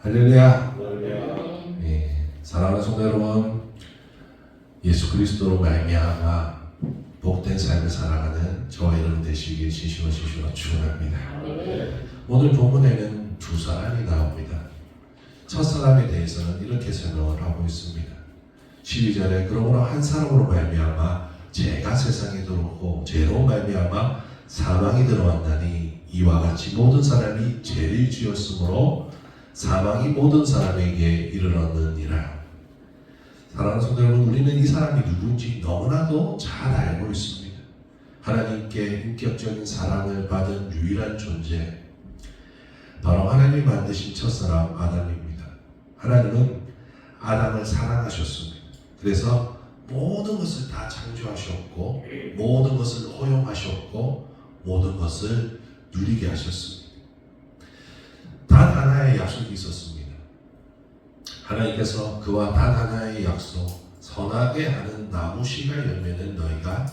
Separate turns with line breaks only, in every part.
할렐루야. 네, 사랑하는 성도 여러분, 예수 그리스도로 말미암아 복된 삶을 살아가는 저와 여러분 되시길 진심으로 축원합니다. 오늘 본문에는 두 사람이 나옵니다. 첫 사람에 대해서는 이렇게 설명을 하고 있습니다. 12절에 그러므로 한 사람으로 말미암아 죄가 세상에 들어오고 죄로 말미암아 사망이 들어왔나니 이와 같이 모든 사람이 죄를 지었으므로 사망이 모든 사람에게 이르렀느니라. 사랑하는 성도 여러분, 우리는 이 사람이 누군지 너무나도 잘 알고 있습니다. 하나님께 인격적인 사랑을 받은 유일한 존재, 바로 하나님이 만드신 첫사람 아담입니다. 하나님은 아담을 사랑하셨습니다. 그래서 모든 것을 다 창조하셨고 모든 것을 허용하셨고 모든 것을 누리게 하셨습니다. 단 하나의 약속이 있었습니다. 하나님께서 그와 단 하나의 약속, 선하게 하는 나무 씨가 열매는 너희가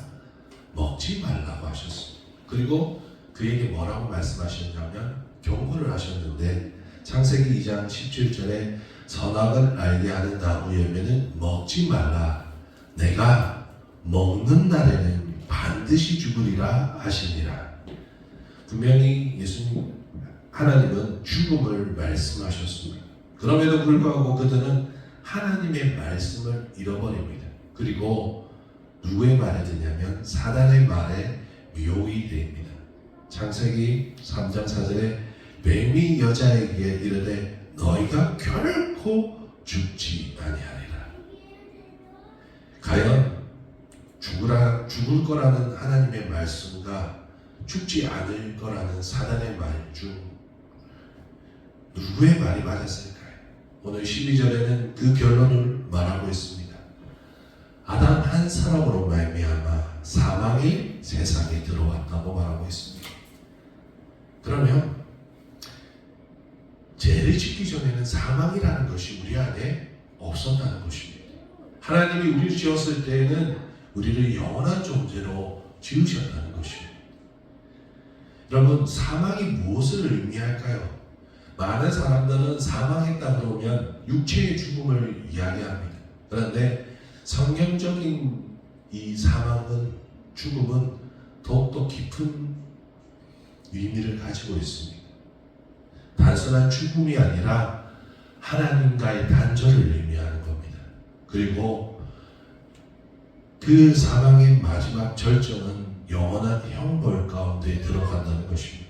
먹지 말라고 하셨습니다. 그리고 그에게 뭐라고 말씀하셨냐면 경고를 하셨는데, 창세기 2장 17절에 선악을 알게 하는 나무 열매는 먹지 말라. 내가 먹는 날에는 반드시 죽으리라 하시니라. 분명히 예수님 하나님은 죽음을 말씀하셨습니다. 그럼에도 불구하고 그들은 하나님의 말씀을 잃어버립니다. 그리고 누구의 말에 듣냐면 사단의 말에 미혹이 됩니다. 창세기 3장 4절에 뱀이 여자에게 이르되 너희가 결코 죽지 아니하리라. 과연 죽을 거라는 하나님의 말씀과 죽지 않을 거라는 사단의 말 중 누구의 말이 맞았을까요? 오늘 12절에는 그 결론을 말하고 있습니다. 아담 한 사람으로 말미암아 사망이 세상에 들어왔다고 말하고 있습니다. 그러면 죄를 짓기 전에는 사망이라는 것이 우리 안에 없었다는 것입니다. 하나님이 우리를 지었을 때에는 우리를 영원한 존재로 지으셨다는 것입니다. 여러분, 사망이 무엇을 의미할까요? 많은 사람들은 사망했다 그러면 육체의 죽음을 이야기합니다. 그런데 성경적인 이 사망은, 죽음은 더욱더 깊은 의미를 가지고 있습니다. 단순한 죽음이 아니라 하나님과의 단절을 의미하는 겁니다. 그리고 그 사망의 마지막 절정은 영원한 형벌 가운데 들어간다는 것입니다.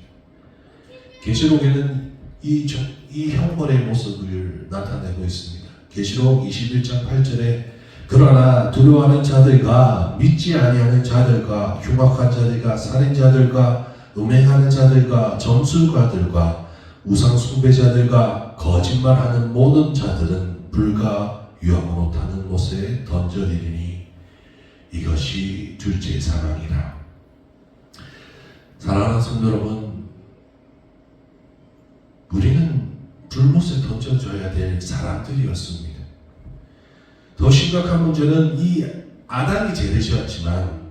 계시록에는 이 형벌의 모습을 나타내고 있습니다. 계시록 21장 8절에 그러나 두려워하는 자들과 믿지 아니하는 자들과 흉악한 자들과 살인자들과 음행하는 자들과 점술가들과 우상 숭배자들과 거짓말하는 모든 자들은 불과 유황으로 타는 못에 던져지리니 이것이 둘째 사망이라. 사랑하는 성도 여러분, 우리는 불못에 던져져야 될 사람들이었습니다. 더 심각한 문제는 이 아담이 죄를 지었지만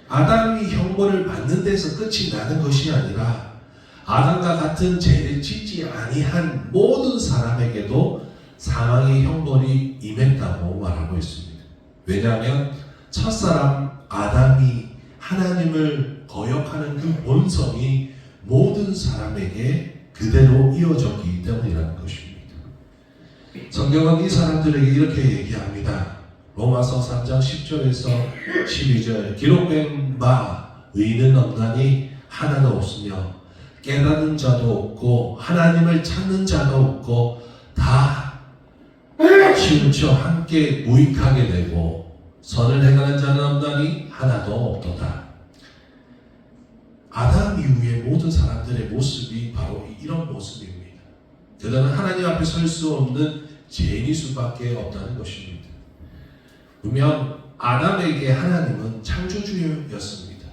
아담이 형벌을 받는 데서 끝이 나는 것이 아니라 아담과 같은 죄를 짓지 아니한 모든 사람에게도 사망의 형벌이 임했다고 말하고 있습니다. 왜냐하면 첫사람 아담이 하나님을 거역하는 그 본성이 모든 사람에게 그대로 이어졌기 때문이라는 것입니다. 성경은 이 사람들에게 이렇게 얘기합니다. 로마서 3장 10절에서 12절 기록된 바 의인은 없나니 하나도 없으며 깨닫는 자도 없고 하나님을 찾는 자도 없고 다 치우쳐 함께 무익하게 되고 선을 행하는 자는 없나니 하나도 없도다. 아담 이후의 모든 사람들의 모습이 바로 이런 모습입니다. 그들은 하나님 앞에 설 수 없는 죄인일 수밖에 없다는 것입니다. 분명 아담에게 하나님은 창조주였습니다.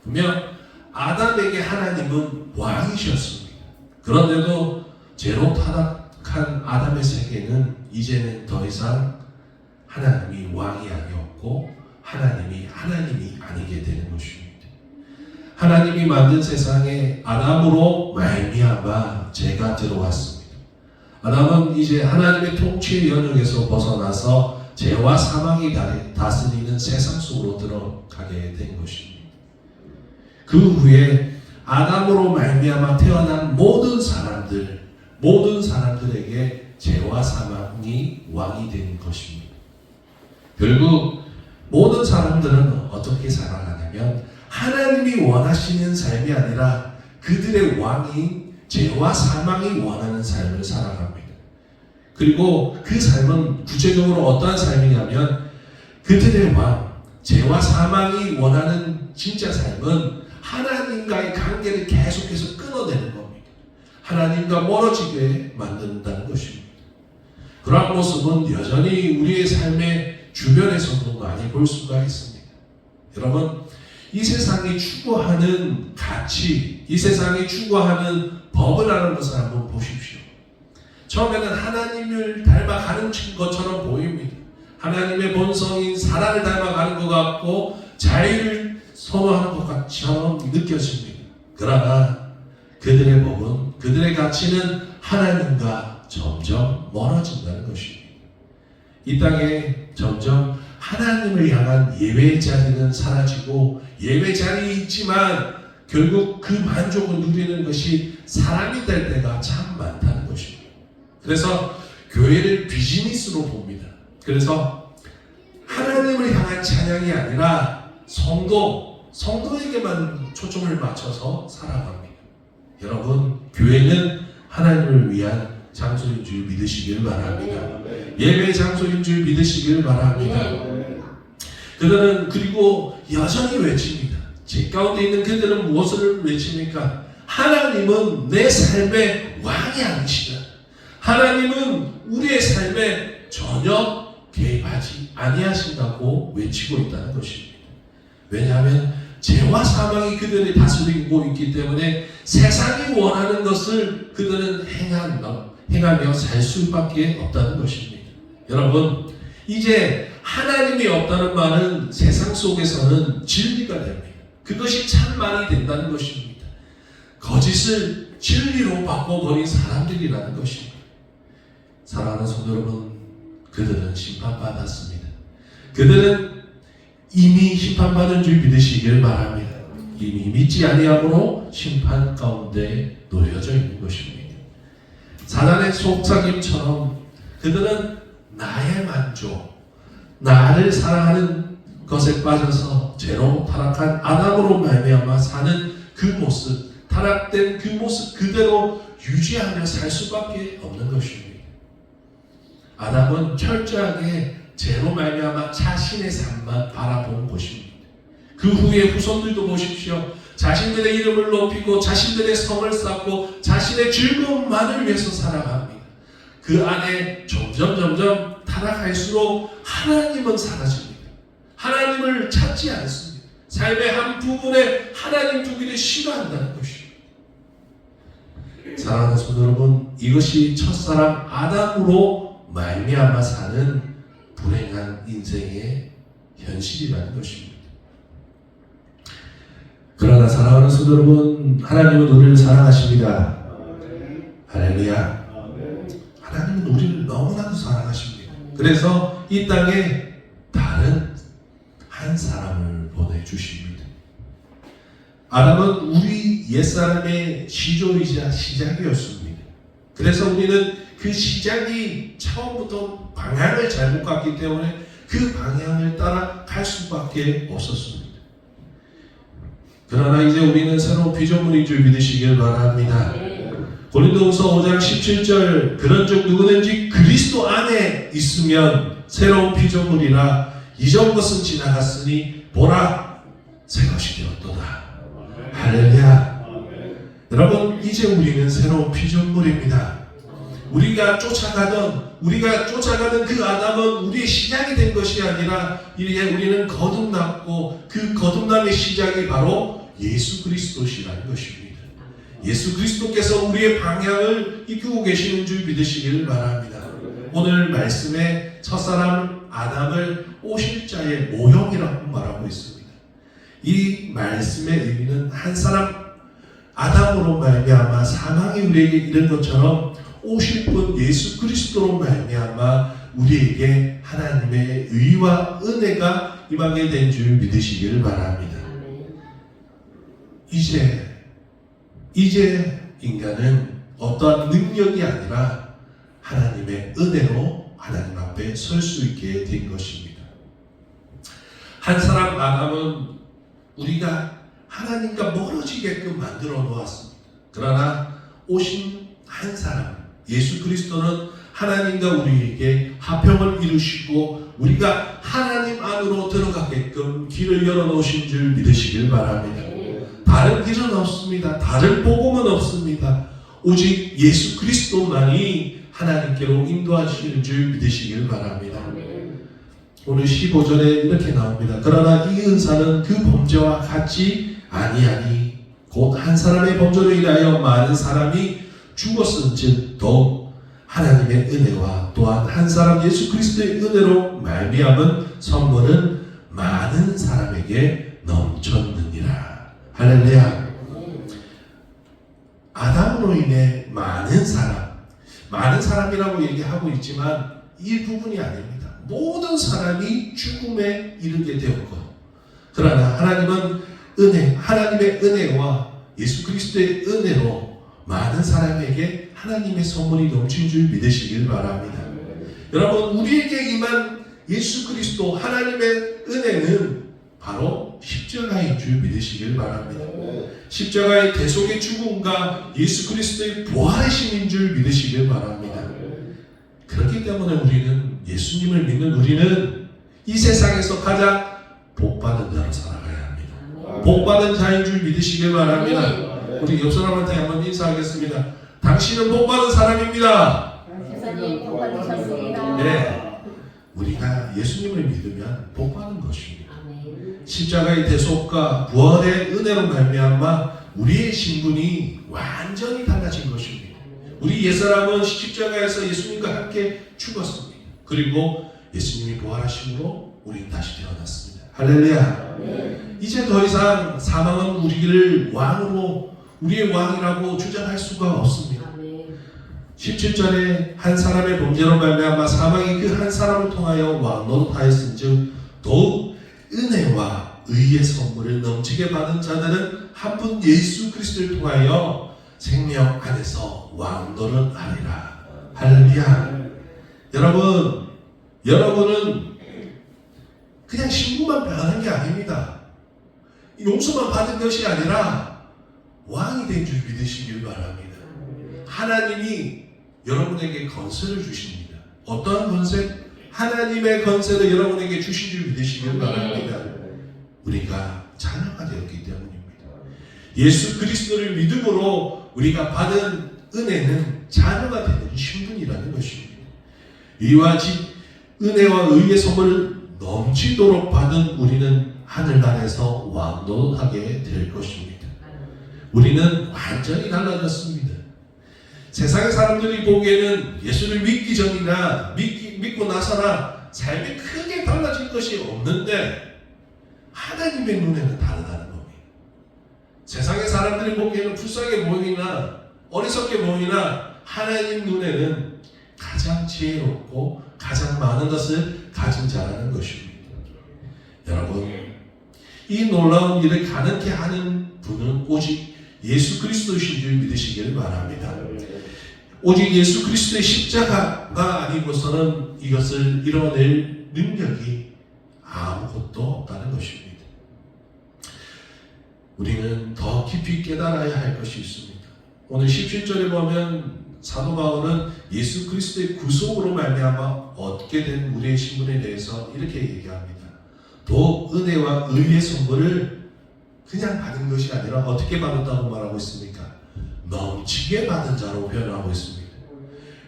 분명 아담에게 하나님은 왕이셨습니다. 그런데도 죄로 타락한 아담의 세계는 이제는 더 이상 하나님이 왕이 아니었고 하나님이 아니게 되는 것입니다. 하나님이 만든 세상에 아담으로 말미암아 죄가 들어왔습니다. 아담은 이제 하나님의 통치 영역에서 벗어나서 죄와 사망이 다스리는 세상 속으로 들어가게 된 것입니다. 그 후에 아담으로 말미암아 태어난 모든 사람들에게 죄와 사망이 왕이 된 것입니다. 결국 모든 사람들은 어떻게 살아가냐면 하나님이 원하시는 삶이 아니라 그들의 왕인 죄와 사망이 원하는 삶을 살아갑니다. 그리고 그 삶은 구체적으로 어떠한 삶이냐면 그들의 왕, 죄와 사망이 원하는 진짜 삶은 하나님과의 관계를 계속해서 끊어내는 겁니다. 하나님과 멀어지게 만든다는 것입니다. 그러한 모습은 여전히 우리의 삶의 주변에서도 많이 볼 수가 있습니다. 여러분, 이 세상이 추구하는 가치, 이 세상이 추구하는 법이라는 것을 한번 보십시오. 처음에는 하나님을 닮아가는 것처럼 보입니다. 하나님의 본성인 사랑을 닮아가는 것 같고 자유를 선호하는 것처럼 느껴집니다. 그러나 그들의 법은, 그들의 가치는 하나님과 점점 멀어진다는 것입니다. 이 땅에 점점 하나님을 향한 예외의 자리는 사라지고 예외 자리에 있지만 결국 그 만족을 누리는 것이 사람이 될 때가 참 많다는 것입니다. 그래서 교회를 비즈니스로 봅니다. 그래서 하나님을 향한 찬양이 아니라 성도에게만 초점을 맞춰서 살아갑니다. 여러분, 교회는 하나님을 위한 장소인 줄 믿으시길 바랍니다. 예배의 장소인 줄 믿으시길 바랍니다. 그들은 그리고 여전히 외칩니다. 제 가운데 있는 그들은 무엇을 외칩니까? 하나님은 내 삶의 왕이 아니시다. 하나님은 우리의 삶에 전혀 개입하지 아니하신다고 외치고 있다는 것입니다. 왜냐하면 죄와 사망이 그들을 다스리고 있기 때문에 세상이 원하는 것을 그들은 행하며 살 수밖에 없다는 것입니다. 여러분, 이제 하나님이 없다는 말은 세상 속에서는 진리가 됩니다. 그것이 참말이 된다는 것입니다. 거짓을 진리로 바꿔버린 사람들이라는 것입니다. 사랑하는 성도 여러분, 그들은 심판받았습니다. 그들은 이미 심판받은 줄 믿으시길 바랍니다. 이미 믿지 아니함으로 심판 가운데 놓여져 있는 것입니다. 사단의 속삭임처럼 그들은 나의 만족, 나를 사랑하는 것에 빠져서 죄로 타락한 아담으로 말미암아 사는 그 모습, 타락된 그 모습 그대로 유지하며 살 수밖에 없는 것입니다. 아담은 철저하게 죄로 말미암아 자신의 삶만 바라본 것입니다. 그 후에 후손들도 보십시오. 자신들의 이름을 높이고 자신들의 성을 쌓고 자신의 즐거움만을 위해서 살아갑니다. 그 안에 점점 타락할수록 하나님은 사라집니다. 하나님을 찾지 않습니다. 삶의 한 부분에 하나님 두기를 싫어한다는 것입니다. 사랑하는 성도 여러분, 이것이 첫사람 아담으로 말미암아 사는 불행한 인생의 현실이라는 것입니다. 그러나 사랑하는 성도 여러분, 하나님은 우리를 사랑하십니다. 할렐루야. 하나님은 우리를 너무나도 사랑하십니다. 그래서 이 땅에 다른 한 사람을 보내주십니다. 아담은 우리 옛사람의 시조이자 시작이었습니다. 그래서 우리는 그 시작이 처음부터 방향을 잘못 갔기 때문에 그 방향을 따라 갈 수밖에 없었습니다. 그러나 이제 우리는 새로운 피조물인 줄 믿으시길 바랍니다. 고린도후서 5장 17절, 그런즉 누구든지 그리스도 안에 있으면 새로운 피조물이라 이전 것은 지나갔으니 보라 새 것이 되었도다. 할렐루야. 여러분, 이제 우리는 새로운 피조물입니다. 우리가 쫓아가던 그 아담은 우리의 시작이 된 것이 아니라 이제 우리는 거듭났고 그 거듭남의 시작이 바로 예수 그리스도시라는 것입니다. 예수 그리스도께서 우리의 방향을 이끌고 계시는 줄 믿으시기를 바랍니다. 오늘 말씀에 첫사람 아담을 오실 자의 모형이라고 말하고 있습니다. 이 말씀의 의미는 한 사람 아담으로 말미암아 사망이 우리에게 이른 것처럼 오실 분 예수 그리스도로 말미암아 우리에게 하나님의 의와 은혜가 임하게 된 줄 믿으시기를 바랍니다. 이제 인간은 어떠한 능력이 아니라 하나님의 은혜로 하나님 앞에 설 수 있게 된 것입니다. 한 사람 아담은 우리가 하나님과 멀어지게끔 만들어 놓았습니다. 그러나 오신 한 사람 예수 그리스도는 하나님과 우리에게 화평을 이루시고 우리가 하나님 안으로 들어가게끔 길을 열어놓으신 줄 믿으시길 바랍니다. 다른 길은 없습니다. 다른 복음은 없습니다. 오직 예수 그리스도만이 하나님께로 인도하시는 줄 믿으시길 바랍니다. 오늘 15절에 이렇게 나옵니다. 그러나 이 은사는 그 범죄와 같지 아니하니 곧 한 사람의 범죄로 인하여 많은 사람이 죽었은즉 더 하나님의 은혜와 또한 한 사람 예수 그리스도의 은혜로 말미암은 선물은 많은 사람에게 넘쳤느니라. 할렐루야. 아담으로 인해 많은 사람이라고 얘기하고 있지만 이 부분이 아닙니다. 모든 사람이 죽음에 이르게 되었고, 그러나 하나님의 은혜와 예수 그리스도의 은혜로 많은 사람에게 하나님의 선물이 넘친 줄 믿으시길 바랍니다. 여러분, 우리에게 임한 예수 그리스도 하나님의 은혜는 바로 십자가인 줄 믿으시길 바랍니다. 십자가의 대속의 죽음과 예수 그리스도의 부활이신 줄 믿으시길 바랍니다. 그렇기 때문에 우리는 예수님을 믿는 우리는 이 세상에서 가장 복받은 자로 살아가야 합니다. 복받은 자인 줄 믿으시길 바랍니다. 우리 옆 사람한테 한번 인사하겠습니다. 당신은 복받은 사람입니다.
목사님 복 받으셨습니다.
네, 우리가 예수님을 믿으면 복받은 것입니다. 십자가의 대속과 부활의 은혜로 말미암아 우리의 신분이 완전히 달라진 것입니다. 우리 옛사람은 십자가에서 예수님과 함께 죽었습니다. 그리고 예수님이 부활하심으로 우리는 다시 태어났습니다. 할렐루야. 이제 더 이상 사망은 우리를 우리의 왕이라고 주장할 수가 없습니다. 17절에 한 사람의 범죄로 말미암아 사망이 그 한 사람을 통하여 왕노릇하였은즉 더욱 은혜와 의의 선물을 넘치게 받은 자들은 한 분 예수 그리스도를 통하여 생명 안에서 왕노릇하리라. 할렐루야. 여러분은 그냥 신부만 변한 게 아닙니다. 용서만 받은 것이 아니라 왕이 된 줄 믿으시길 바랍니다. 하나님이 여러분에게 건세를 주십니다. 어떠한 건세? 하나님의 건세를 여러분에게 주신 줄 믿으시길 바랍니다. 우리가 자녀가 되었기 때문입니다. 예수 그리스도를 믿음으로 우리가 받은 은혜는 자녀가 되는 신분이라는 것입니다. 이와 은혜와 의의 선물을 넘치도록 받은 우리는 하늘나라에서 왕노릇하게 될 것입니다. 우리는 완전히 달라졌습니다. 세상의 사람들이 보기에는 예수를 믿기 전이나 믿고 나서나 삶이 크게 달라진 것이 없는데 하나님의 눈에는 다르다는 겁니다. 세상의 사람들이 보기에는 불쌍하게 보이나 어리석게 보이나 하나님 눈에는 가장 지혜롭고 가장 많은 것을 가진 자라는 것입니다. 여러분, 이 놀라운 일을 가능케 하는 분은 오직 예수 그리스도이신 줄 믿으시기를 바랍니다. 오직 예수 그리스도의 십자가가 아니고서는 이것을 이뤄낼 능력이 아무것도 없다는 것입니다. 우리는 더 깊이 깨달아야 할 것이 있습니다. 오늘 17절에 보면 사도 바울은 예수 그리스도의 구속으로 말미암아 얻게 된 우리의 신분에 대해서 이렇게 얘기합니다. 또 은혜와 의의 선물을 그냥 받은 것이 아니라 어떻게 받았다고 말하고 있습니까? 넘치게 받은 자로 표현하고 있습니다.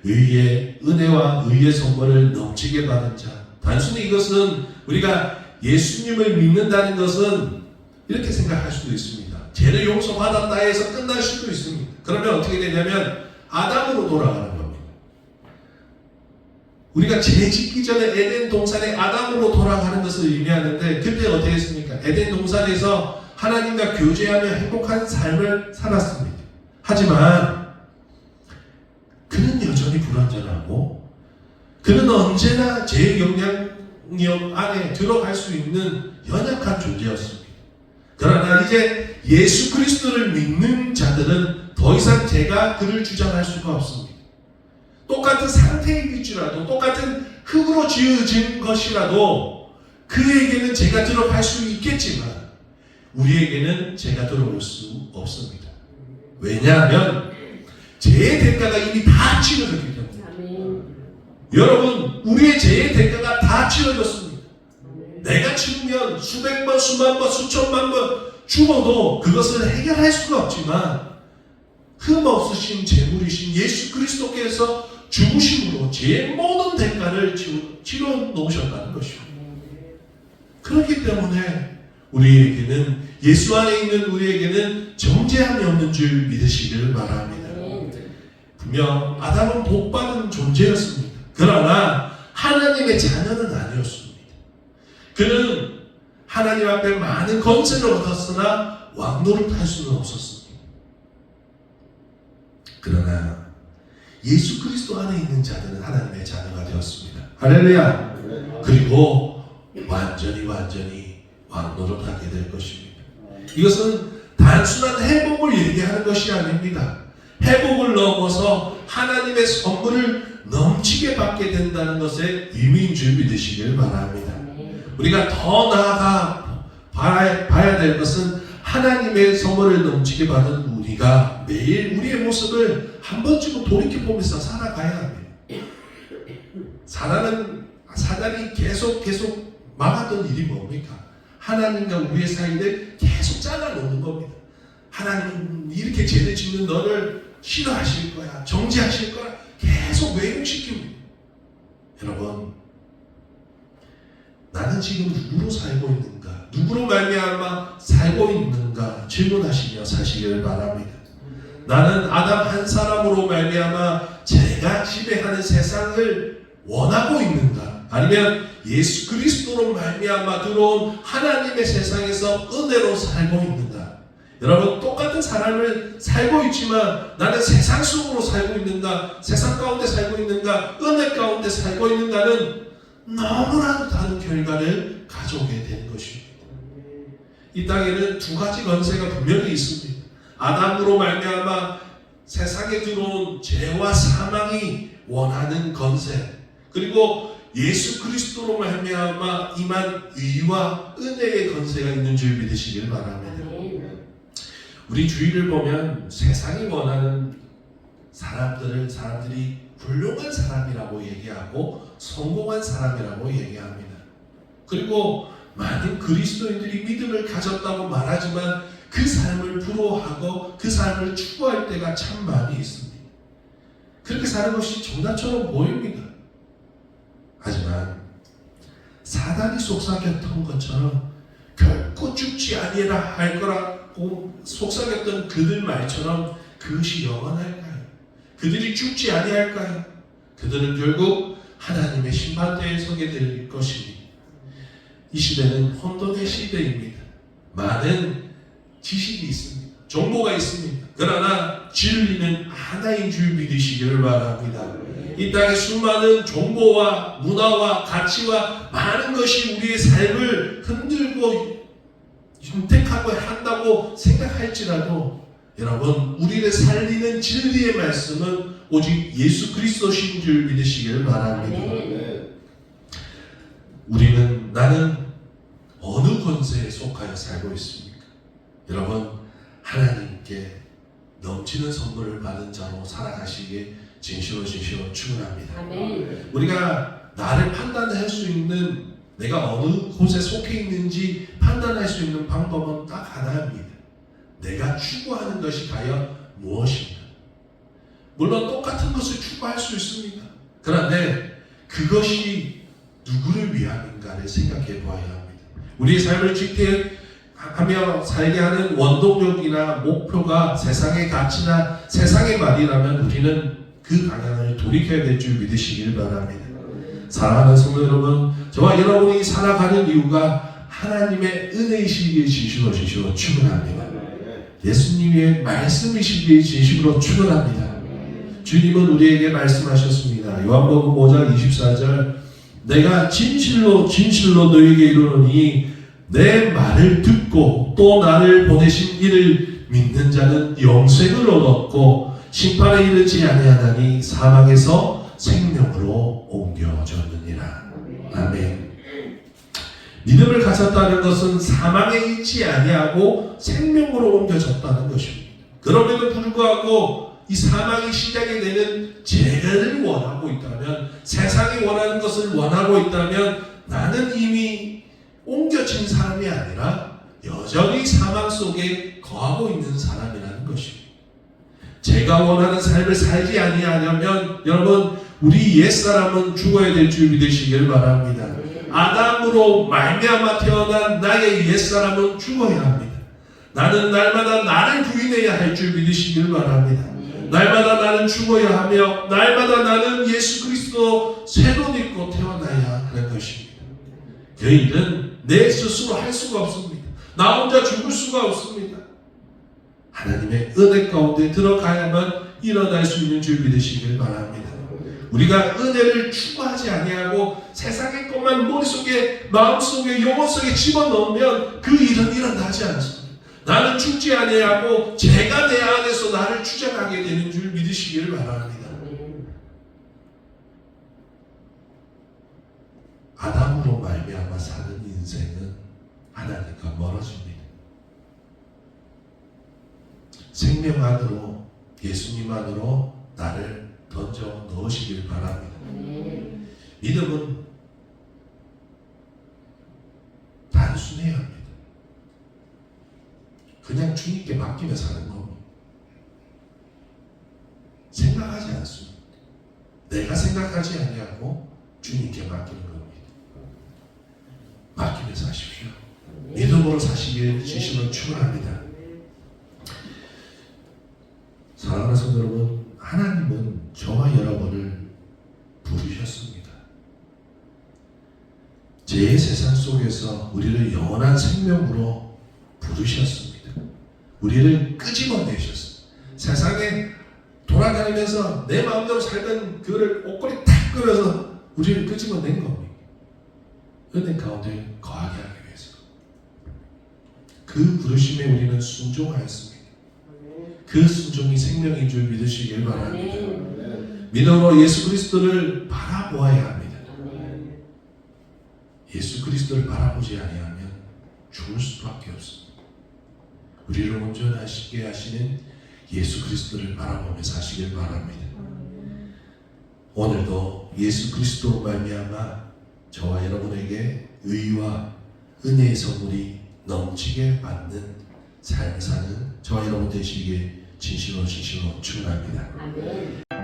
은혜와 의의 선물을 넘치게 받은 자. 단순히 이것은 우리가 예수님을 믿는다는 것은 이렇게 생각할 수도 있습니다. 죄를 용서받았다 해서 끝날 수도 있습니다. 그러면 어떻게 되냐면 아담으로 돌아가는 겁니다. 우리가 죄 짓기 전에 에덴 동산의 아담으로 돌아가는 것을 의미하는데 그때 어떻게 했습니까? 에덴 동산에서 하나님과 교제하며 행복한 삶을 살았습니다. 하지만 그는 불완전하고 그는 언제나 제 영향력 안에 들어갈 수 있는 연약한 존재였습니다. 그러나 이제 예수 그리스도를 믿는 자들은 더 이상 제가 그를 주장할 수가 없습니다. 똑같은 상태일지라도 똑같은 흙으로 지어진 것이라도 그에게는 제가 들어갈 수 있겠지만 우리에게는 제가 들어올 수 없습니다. 왜냐하면 죄의 대가가 이미 다 치러졌기 때문에. 여러분, 우리의 죄의 대가가 다 치러졌습니다. 내가 치르면 수백 번, 수만 번, 수천만 번 죽어도 그것을 해결할 수가 없지만 흠 없으신 제물이신 예수 그리스도께서 죽으심으로 죄의 모든 대가를 치러 놓으셨다는 것입니다. 그렇기 때문에 우리에게는 예수 안에 있는 우리에게는 정죄함이 없는 줄 믿으시기를 바랍니다. 분명 아담은 복받은 존재였습니다. 그러나 하나님의 자녀는 아니었습니다. 그는 하나님 앞에 많은 권세를 얻었으나 왕노릇할 수는 없었습니다. 그러나 예수 그리스도 안에 있는 자들은 하나님의 자녀가 되었습니다. 할렐루야. 그리고 완전히 왕노릇하게 될 것입니다. 이것은 단순한 회복을 얘기하는 것이 아닙니다. 회복을 넘어서 하나님의 선물을 넘치게 받게 된다는 것의 의미인 줄 믿으시길 바랍니다. 우리가 더 나아가 봐야 될 것은 하나님의 선물을 넘치게 받은 우리가 매일 우리의 모습을 한 번쯤은 돌이켜보면서 살아가야 합니다. 사단이 계속 막았던 일이 뭡니까? 하나님과 우리의 사이를 계속 잘라놓는 겁니다. 하나님 이렇게 죄를 짓는 너를 싫어하실 거야, 정죄하실 거야, 계속 왜곡시킵니다. 여러분, 나는 지금 누구로 살고 있는가? 누구로 말미암아 살고 있는가? 질문하시며 사시기를 바랍니다. 나는 아담 한 사람으로 말미암아 제가 지배하는 세상을 원하고 있는가? 아니면 예수 그리스도로 말미암아 들어온 하나님의 세상에서 은혜로 살고 있는가? 여러분, 똑같은 삶을 살고 있지만 나는 세상 속으로 살고 있는가? 세상 가운데 살고 있는가? 은혜 가운데 살고 있는가는 너무나도 다른 결과를 가져오게 되는 것입니다. 이 땅에는 두 가지 권세가 분명히 있습니다. 아담으로 말미암아 세상에 들어온 죄와 사망이 원하는 권세, 그리고 예수 그리스도로 말미암아 임한 의와 은혜의 권세가 있는 줄 믿으시길 바랍니다. 우리 주위를 보면 세상이 원하는 사람들이 훌륭한 사람이라고 얘기하고 성공한 사람이라고 얘기합니다. 그리고 많은 그리스도인들이 믿음을 가졌다고 말하지만 그 삶을 부러워하고 그 삶을 추구할 때가 참 많이 있습니다. 그렇게 사는 것이 정답처럼 보입니다. 하지만 사단이 속삭였던 것처럼 결코 죽지 아니라 할 거라고 속삭였던 그들 말처럼 그것이 영원할까요? 그들이 죽지 아니할까요? 그들은 결국 하나님의 심판대에 서게 될 것입니다. 이 시대는 혼돈의 시대입니다. 많은 지식이 있습니다. 정보가 있습니다. 그러나 진리는 하나인 줄 믿으시기를 바랍니다. 이 땅에 수많은 정보와 문화와 가치와 많은 것이 우리의 삶을 흔들고 윤택하고 한다고 생각할지라도 여러분, 우리를 살리는 진리의 말씀은 오직 예수 그리스도신 줄 믿으시기를 바랍니다. 나는 어느 권세에 속하여 살고 있습니까? 여러분, 하나님께 넘치는 선물을 받은 자로 살아가시기에 진심으로 축원합니다. 우리가 나를 판단할 수 있는, 내가 어느 곳에 속해 있는지 판단할 수 있는 방법은 딱 하나입니다. 내가 추구하는 것이 과연 무엇인가? 물론 똑같은 것을 추구할 수 있습니다. 그런데 그것이 누구를 위함인가를 생각해 보아야 합니다. 우리의 삶을 지탱하며 살게 하는 원동력이나 목표가 세상의 가치나 세상의 말이라면 우리는 그 방향을 돌이켜야 될 줄 믿으시길 바랍니다. 사랑하는 성도 여러분, 저와 여러분이 살아가는 이유가 하나님의 은혜이시기에 진심으로 축원합니다. 예수님의 말씀이시기에 진심으로 축원합니다. 주님은 우리에게 말씀하셨습니다. 요한복음 5장 24절 내가 진실로 진실로 너희에게 이르노니 내 말을 듣고 또 나를 보내신 이를 믿는 자는 영생을 얻었고 심판에 이르지 아니하나니 사망에서 생명으로 옮겨졌느니라. 아멘. 믿음을 가졌다는 것은 사망에 있지 아니하고 생명으로 옮겨졌다는 것입니다. 그럼에도 불구하고 이 사망이 시작이 되는 죄를 원하고 있다면, 세상이 원하는 것을 원하고 있다면 나는 이미 옮겨진 사람이 아니라 여전히 사망 속에 거하고 있는 사람이라는 것입니다. 제가 원하는 삶을 살지 아니하려면 여러분 우리 옛사람은 죽어야 될 줄 믿으시길 바랍니다. 아담으로 말미암아 태어난 나의 옛사람은 죽어야 합니다. 나는 날마다 나를 부인해야 할 줄 믿으시길 바랍니다. 날마다 나는 죽어야 하며 날마다 나는 예수 그리스도 새로 믿고 태어나야 하는 것입니다. 그 일은 내 스스로 할 수가 없습니다. 나 혼자 죽을 수가 없습니다. 하나님의 은혜 가운데 들어가야만 일어날 수 있는 줄 믿으시길 바랍니다. 우리가 은혜를 추구하지 아니하고 세상의 것만 머릿속에, 마음속에, 영혼속에 집어넣으면 그 일은 일어나지 않습니다. 나는 죽지 아니하고 죄가 내 안에서 나를 추적하게 되는 줄 믿으시길 바랍니다. 아담으로 말미암아 사는 인생은 하나님과 멀어집니다. 생명 안으로, 예수님 안으로 나를 던져 넣으시길 바랍니다. 믿음은 단순해야 합니다. 그냥 주님께 맡기며 사는 겁니다. 생각하지 않습니다. 내가 생각하지 아니하고 주님께 맡기는 겁니다. 맡기며 사십시오. 믿음으로 사시길 진심으로 축원합니다. 사랑하는 성도 여러분, 하나님은 저와 여러분을 부르셨습니다. 죄의 세상 속에서 우리를 영원한 생명으로 부르셨습니다. 우리를 끄집어내셨습니다. 세상에 돌아다니면서 내 마음대로 살던 그를 옷걸이 탁 끌어서 우리를 끄집어낸 겁니다. 은혜 가운데 거하게 하기 위해서. 그 부르심에 우리는 순종하였습니다. 그 순종이 생명인 줄 믿으시길 바랍니다. 믿음으로 예수 그리스도를 바라보아야 합니다. 예수 그리스도를 바라보지 아니하면 죽을 수밖에 없습니다. 우리를 온전하시게 하시는 예수 그리스도를 바라보며 사시길 바랍니다. 오늘도 예수 그리스도로 말미암아 저와 여러분에게 의와 은혜의 선물이 넘치게 받는 삶을 사는 저와 여러분 되시기에 진심으로 축원합니다.